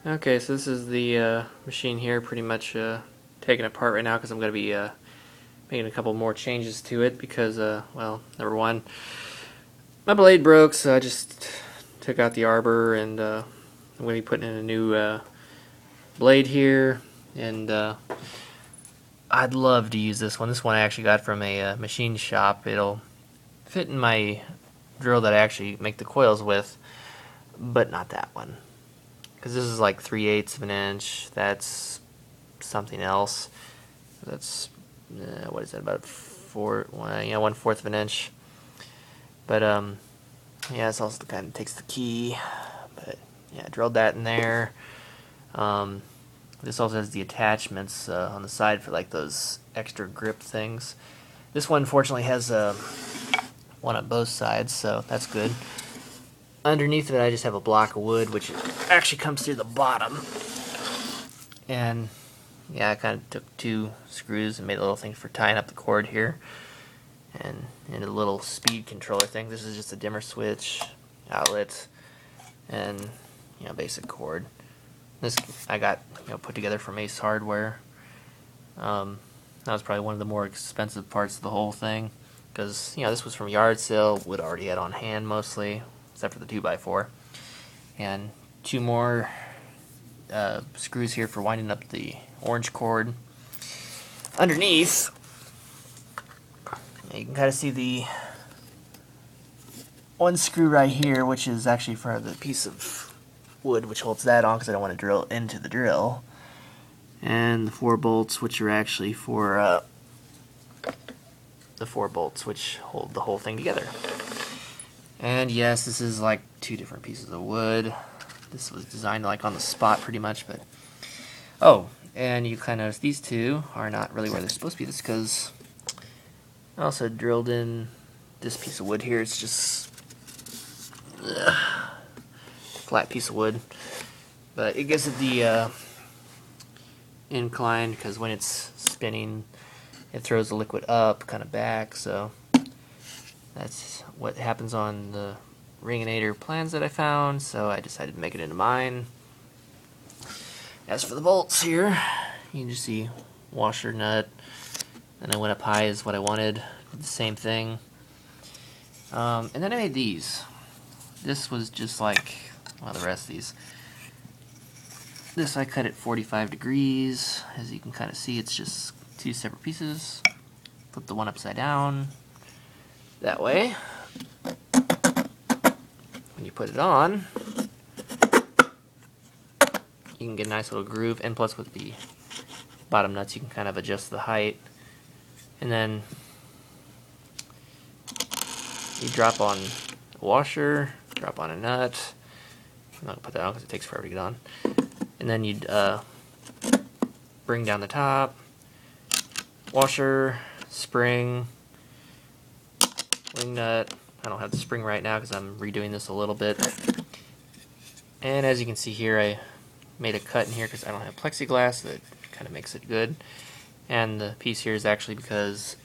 Okay, so this is the machine here, pretty much taken apart right now because I'm going to be making a couple more changes to it because, well, number one, my blade broke, so I just took out the arbor and I'm going to be putting in a new blade here, and I'd love to use this one. This one I actually got from a machine shop. It'll fit in my drill that I actually make the coils with, but not that one. Because this is like 3/8 of an inch. That's something else. That's what is that, about 1/4 of an inch. But yeah, it's also kind of takes the key. But yeah, I drilled that in there. This also has the attachments on the side for like those extra grip things. This one fortunately has one on both sides, so that's good. Underneath of it, I just have a block of wood, which actually comes through the bottom. And yeah, I kind of took 2 screws and made a little thing for tying up the cord here. And a little speed controller thing. This is just a dimmer switch, outlet, and basic cord. This I got put together from Ace Hardware. That was probably one of the more expensive parts of the whole thing, because this was from yard sale. Wood already had on hand mostly, except for the 2x4, and 2 more screws here for winding up the orange cord. Underneath, you can kind of see the one screw right here, which is actually for the piece of wood which holds that on, because I don't want to drill into the drill, and the 4 bolts, which are actually for the 4 bolts which hold the whole thing together. And yes, this is like 2 different pieces of wood. This was designed like on the spot pretty much, but oh, and you kind of notice these 2 are not really where they're supposed to be. This because I also drilled in this piece of wood here. It's just flat piece of wood, but it gives it the incline, because when it's spinning it throws the liquid up, kind of back, so that's what happens on the Ringinator plans that I found, so I decided to make it into mine. As for the bolts here, you can just see washer, nut, and I went up high is what I wanted, did the same thing. And then I made these. This was just like, well, the rest of these. This I cut at 45 degrees. As you can kind of see, it's just 2 separate pieces. Flip the one upside down. That way, when you put it on, you can get a nice little groove, and plus with the bottom nuts you can kind of adjust the height. And then you drop on a washer, drop on a nut. I'm not going to put that on because it takes forever to get on. And then you'd bring down the top, washer, spring, wing nut. I don't have the spring right now because I'm redoing this a little bit. And as you can see here, I made a cut in here because I don't have plexiglass. That kind of makes it good. And the piece here is actually because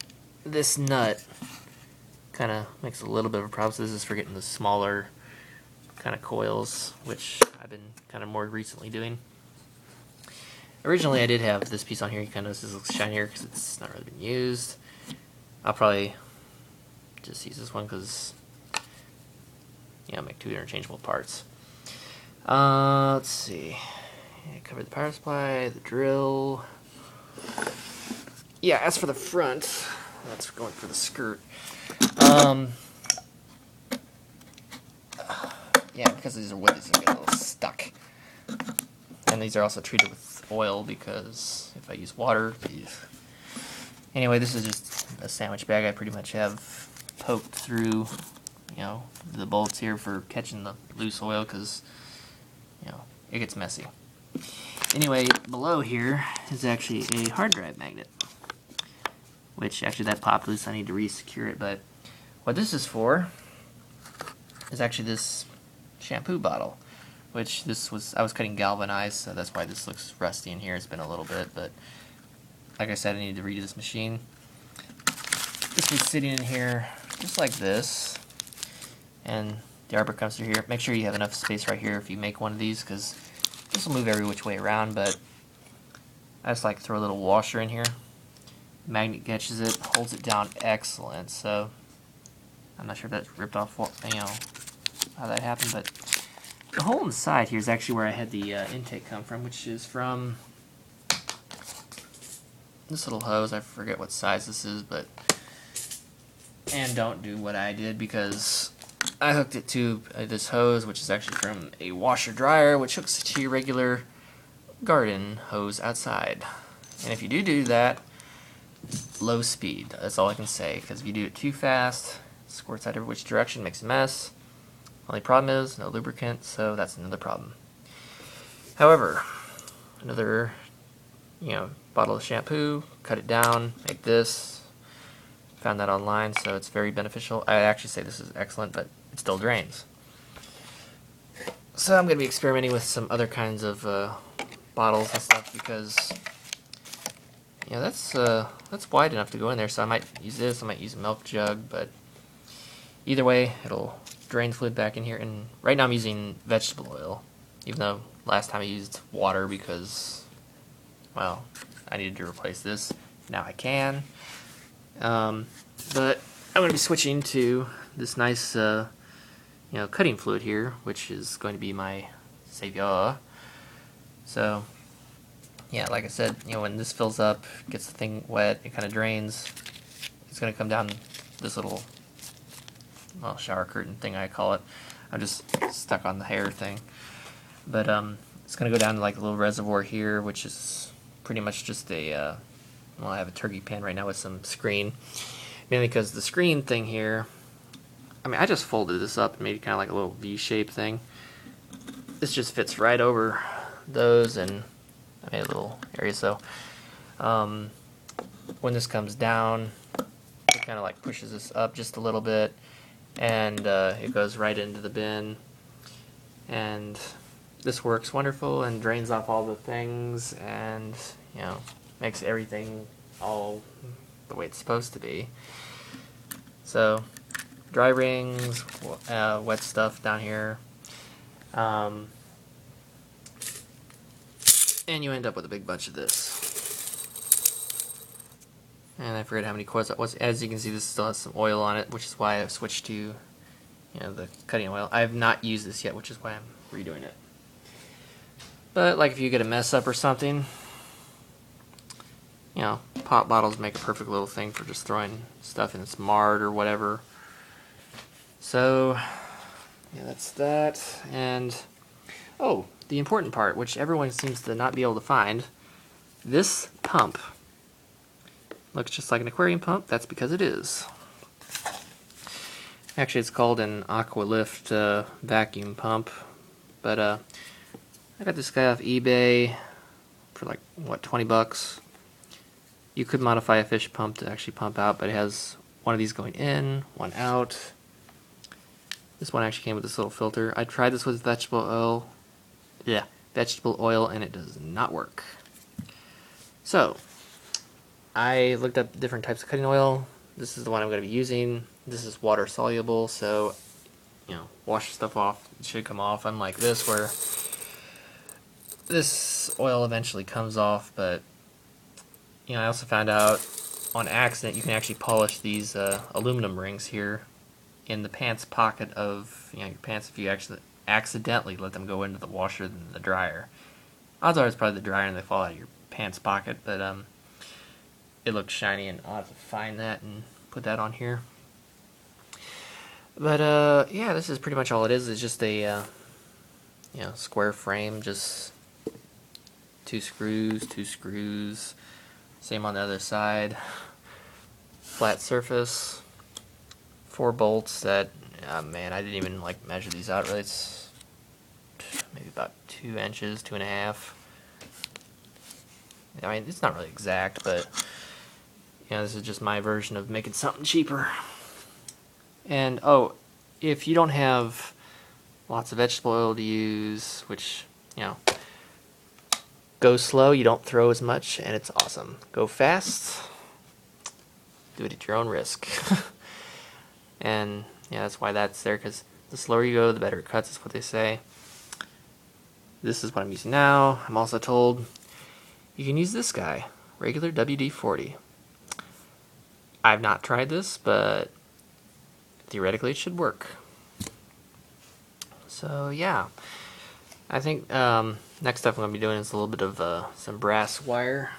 this nut kind of makes a little bit of a problem. So this is for getting the smaller kind of coils, which I've been kind of more recently doing. Originally I did have this piece on here. You kind of notice this looks shinier because it's not really been used. I'll probably just use this one because make 2 interchangeable parts. Let's see. I covered the power supply, the drill. Yeah, as for the front, that's going for the skirt. Yeah, because these are wood, these are get a little stuck. And these are also treated with oil because if I use water, anyway, this is just a sandwich bag I pretty much have poked through, the bolts here for catching the loose oil, because, it gets messy. Anyway, below here is actually a hard drive magnet, which actually that popped loose. I need to re-secure it, but what this is for is actually this shampoo bottle, which I was cutting galvanized, so that's why this looks rusty in here. It's been a little bit, but like I said, I needed to redo this machine. This was sitting in here just like this, and the arbor comes through here. Make sure you have enough space right here if you make one of these, because This will move every which way around, but I just like to throw a little washer in here. Magnet catches it, holds it down excellent. So I'm not sure if that's ripped off, how that happened, but the hole in the side here is actually where I had the intake come from, which is from this little hose. I forget what size this is, but and don't do what I did, because I hooked it to this hose, which is actually from a washer dryer, which hooks to your regular garden hose outside. And if you do that, low speed. That's all I can say, because if you do it too fast, it squirts out every which direction, makes a mess. Only problem is no lubricant, so that's another problem. However, another bottle of shampoo, cut it down, make this. Found that online, so it's very beneficial. I actually say this is excellent, but it still drains. So I'm going to be experimenting with some other kinds of bottles and stuff, because that's wide enough to go in there. So I might use this. I might use a milk jug, but either way, it'll drain fluid back in here. And right now I'm using vegetable oil, even though last time I used water because, well, I needed to replace this. Now I can. But I'm going to be switching to this nice, cutting fluid here, which is going to be my savior. So, yeah, like I said, when this fills up, gets the thing wet, it kind of drains. It's going to come down this little, shower curtain thing, I call it. I'm just stuck on the hair thing. But it's going to go down to like a little reservoir here, which is pretty much just a, I have a turkey pan right now with some screen. Mainly because the screen thing here, I just folded this up and made it kind of like a little V-shaped thing. This just fits right over those, and I made a little area, so when this comes down, it kind of like pushes this up just a little bit, and it goes right into the bin. And this works wonderful and drains off all the things, and makes everything all the way it's supposed to be. So dry rings, wet stuff down here, and you end up with a big bunch of this. And I forget how many coils that was. As you can see, this still has some oil on it, which is why I've switched to the cutting oil. I have not used this yet, which is why I'm redoing it. But like if you get a mess up or something, pop bottles make a perfect little thing for just throwing stuff in smart or whatever. So, yeah, that's that. And, the important part, which everyone seems to not be able to find, this pump looks just like an aquarium pump. That's because it is. Actually, it's called an Aqualift vacuum pump. But I got this guy off eBay for like, $20. You could modify a fish pump to actually pump out, but it has one of these going in, one out. This one actually came with this little filter. I tried this with vegetable oil, and it does not work. So, I looked up different types of cutting oil. This is the one I'm going to be using. This is water soluble, so, wash stuff off. It should come off, unlike this, where this oil eventually comes off, but I also found out on accident you can actually polish these aluminum rings here in the pants pocket of your pants if you actually accidentally let them go into the washer than the dryer. Odds are it's probably the dryer and they fall out of your pants pocket, but it looked shiny, and I'll have to find that and put that on here. But yeah, this is pretty much all it is. It's just a square frame, just two screws. Same on the other side. Flat surface. 4 bolts that, man, I didn't even measure these out really. It's maybe about 2 inches, 2.5. It's not really exact, but this is just my version of making something cheaper. And if you don't have lots of vegetable oil to use, which go slow, you don't throw as much, and it's awesome. Go fast, do it at your own risk. And that's why that's there, because the slower you go, the better it cuts, is what they say. this is what I'm using now. I'm also told you can use this guy, regular WD-40. I've not tried this, but theoretically it should work. So yeah, I think next stuff I'm going to be doing is a little bit of some brass wire.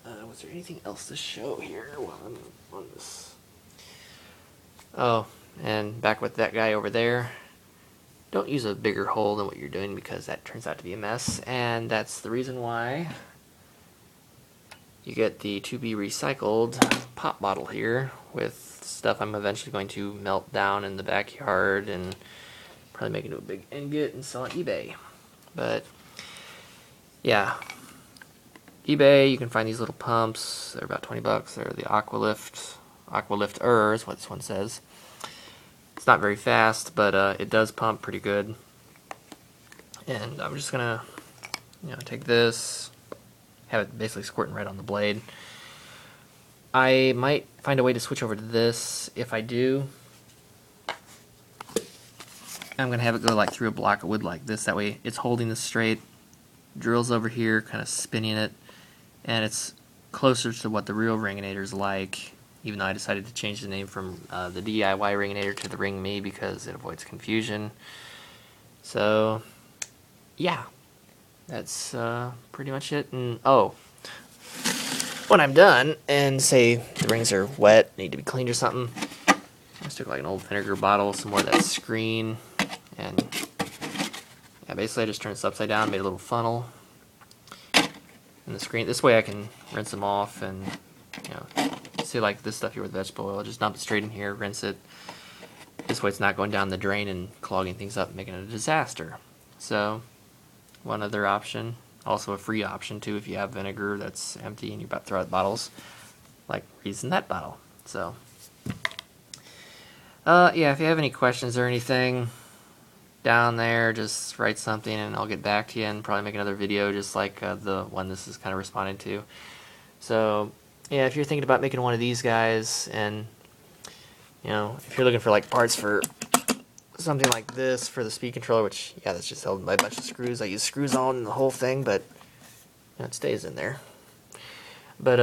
Was there anything else to show here while I'm on this? Oh, and back with that guy over there. Don't use a bigger hole than what you're doing because that turns out to be a mess, and that's the reason why you get the to be recycled pop bottle here with stuff I'm eventually going to melt down in the backyard and probably make into a big ingot and sell on eBay. But yeah, eBay, you can find these little pumps. They're about 20 bucks. They're the Aqualifter is what this one says. It's not very fast, but it does pump pretty good. And I'm just gonna, take this, have it basically squirting right on the blade. I might find a way to switch over to this. If I do, I'm gonna have it go like through a block of wood like this. That way it's holding this straight, drills over here, kind of spinning it, and it's closer to what the real Ringinator is like. Even though I decided to change the name from the DIY Ringinator to the Ring Me because it avoids confusion. So, yeah, that's pretty much it. And oh, when I'm done and say the rings are wet, need to be cleaned or something, I just took like an old vinegar bottle, some more of that screen, and yeah, basically I just turned this upside down, made a little funnel in the screen. This way I can rinse them off and, see like this stuff here with vegetable oil, just dump it straight in here, rinse it. This way it's not going down the drain and clogging things up, making it a disaster. So, one other option, also a free option too, if you have vinegar that's empty and you're about to throw out bottles, like using that bottle. So, yeah, if you have any questions or anything down there, just write something and I'll get back to you and probably make another video just like the one this is kind of responding to. So, yeah, if you're thinking about making one of these guys, and if you're looking for like parts for something like this for the speed controller, which that's just held by a bunch of screws. I use screws on the whole thing, but it stays in there. But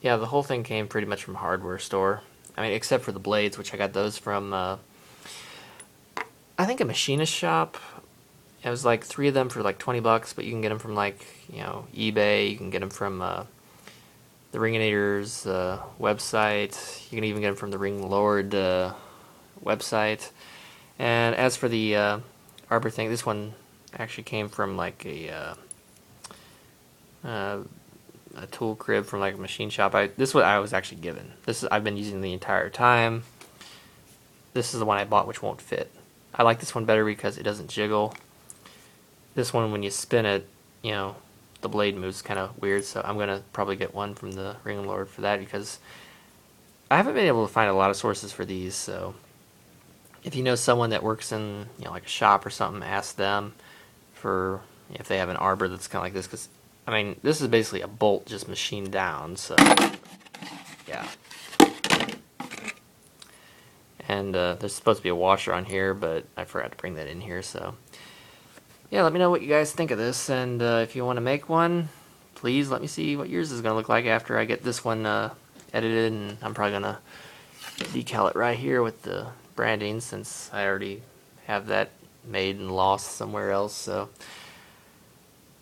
yeah, the whole thing came pretty much from a hardware store. I mean, except for the blades, which I got those from I think a machinist shop. It was like 3 of them for like 20 bucks, but you can get them from like eBay. You can get them from the Ringinator's website. You can even get them from the Ring Lord website. And as for the arbor thing, this one actually came from like a tool crib from like a machine shop. This is what I was actually given. I've been using the entire time. This is the one I bought, which won't fit. I like this one better because it doesn't jiggle. This one, when you spin it, the blade moves kind of weird, so I'm going to probably get one from the Ring Lord for that because I haven't been able to find a lot of sources for these, so if you know someone that works in, like a shop or something, ask them for if they have an arbor that's kind of like this, because, I mean, this is basically a bolt just machined down, so, yeah. And there's supposed to be a washer on here, but I forgot to bring that in here, so yeah, let me know what you guys think of this, and if you want to make one, please let me see what yours is going to look like after I get this one edited, and I'm probably going to decal it right here with the branding since I already have that made and lost somewhere else. So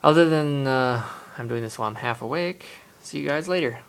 other than I'm doing this while I'm half awake, see you guys later.